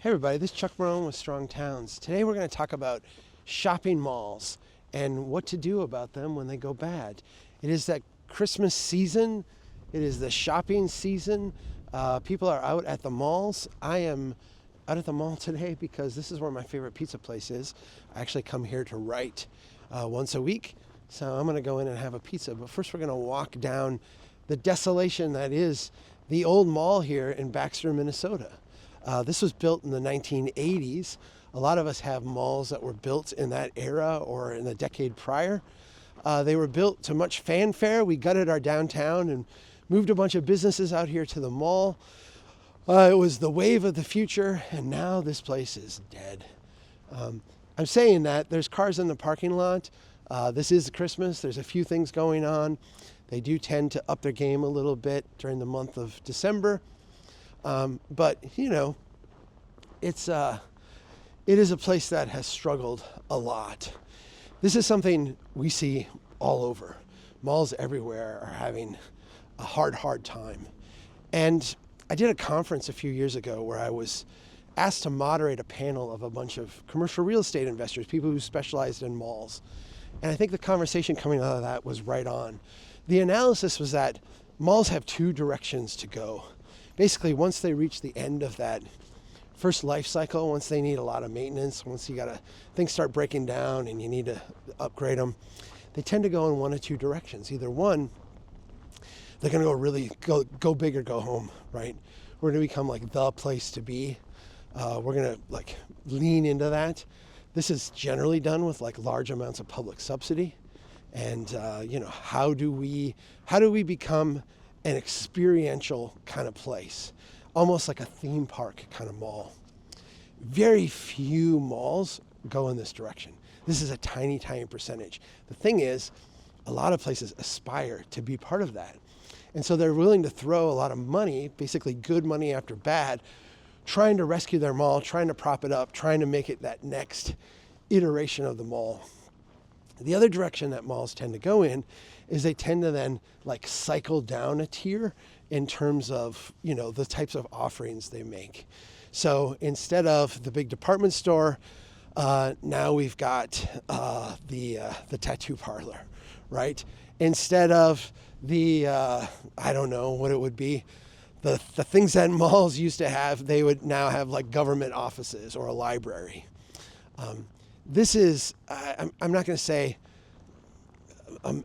Hey everybody, this is Chuck Marone with Strong Towns. Today we're going to talk about shopping malls and what to do about them when they go bad. It is that Christmas season. It is the shopping season. People are out at the malls. I am out at the mall today because this is where my favorite pizza place is. I actually come here to write once a week, so I'm going to go in and have a pizza. But first we're going to walk down the desolation that is the old mall here in Baxter, Minnesota. This was built in the 1980s. A lot of us have malls that were built in that era or in the decade prior. They were built to much fanfare. We gutted our downtown and moved a bunch of businesses out here to the mall. It was the wave of the future, and now this place is dead. I'm saying that there's cars in the parking lot. This is Christmas. There's a few things going on. They do tend to up their game a little bit during the month of December. But you know, it is a place that has struggled a lot. This is something we see all over. Malls everywhere are having a hard time. And I did a conference a few years ago where I was asked to moderate a panel of a bunch of commercial real estate investors, people who specialized in malls. And I think the conversation coming out of that was right on. The analysis was that malls have two directions to go. Basically, once they reach the end of that first life cycle, once they need a lot of maintenance, once things start breaking down and you need to upgrade them, they tend to go in one of two directions. Either one, they're going to go big or go home, right? We're going to become like the place to be. We're going to lean into that. This is generally done with large amounts of public subsidy. And how do we become an experiential kind of place, almost like a theme park kind of mall? Very few malls go in this direction. This is a tiny percentage. The thing is, a lot of places aspire to be part of that. And so they're willing to throw a lot of money, basically good money after bad, trying to rescue their mall, trying to prop it up, trying to make it that next iteration of the mall. The other direction that malls tend to go in is they tend to then cycle down a tier in terms of, the types of offerings they make. So instead of the big department store, now we've got the tattoo parlor, right? Instead of the, I don't know what it would be, the things that malls used to have, they would now have government offices or a library. This is, I'm not going to say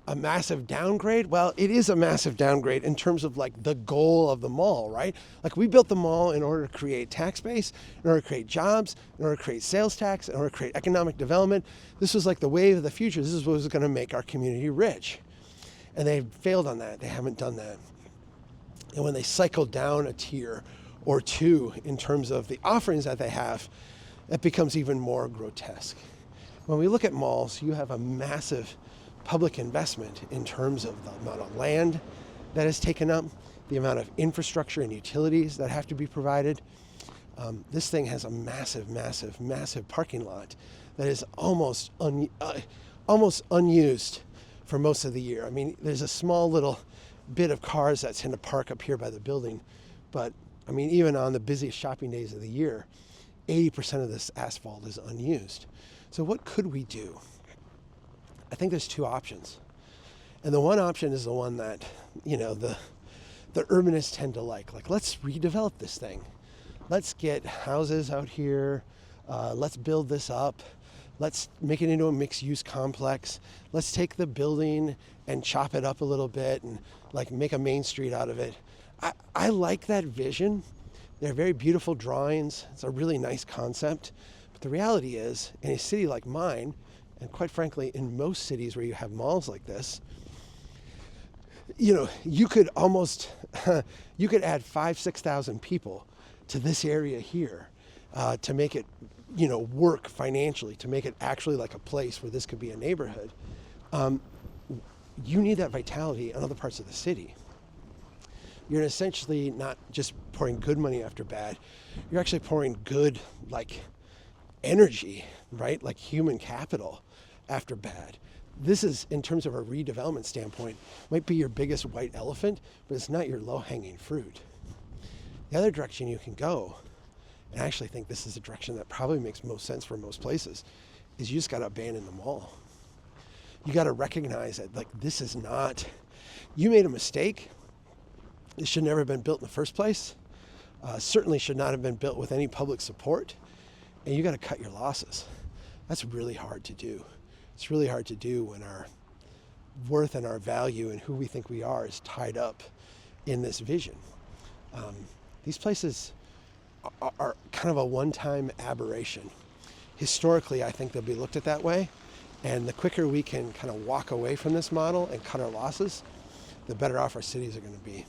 a massive downgrade. Well, it is a massive downgrade in terms of the goal of the mall, right? We built the mall in order to create tax base, in order to create jobs, in order to create sales tax, in order to create economic development. This was the wave of the future. This is what was going to make our community rich. And they failed on that. They haven't done that. And when they cycle down a tier or two in terms of the offerings that they have, it becomes even more grotesque. When we look at malls, you have a massive public investment in terms of the amount of land that is taken up, the amount of infrastructure and utilities that have to be provided. This thing has a massive parking lot that is almost unused for most of the year. I mean, there's a small little bit of cars that tend to park up here by the building, but I mean, even on the busiest shopping days of the year, 80% of this asphalt is unused. So what could we do? I think there's two options. And the one option is the one that, the urbanists tend to like. Let's redevelop this thing. Let's get houses out here. Let's build this up. Let's make it into a mixed-use complex. Let's take the building and chop it up a little bit and make a main street out of it. I like that vision. They're very beautiful drawings. It's a really nice concept. But the reality is, in a city like mine, and quite frankly, in most cities where you have malls like this, you could almost, you could add 5,000-6,000 people to this area here to make it, work financially, to make it actually like a place where this could be a neighborhood. You need that vitality in other parts of the city. You're essentially not just pouring good money after bad. You're actually pouring good, energy, right? Human capital after bad. This is, in terms of a redevelopment standpoint, might be your biggest white elephant, but it's not your low-hanging fruit. The other direction you can go and I actually think this is a direction that probably makes most sense for most places, is you just got to abandon the mall. You got to recognize that, like, this is not, you made a mistake. It should never have been built in the first place. Certainly should not have been built with any public support. And you got to cut your losses. That's really hard to do. It's really hard to do when our worth and our value and who we think we are is tied up in this vision. These places are kind of a one-time aberration. Historically, I think they'll be looked at that way. And the quicker we can kind of walk away from this model and cut our losses, the better off our cities are going to be.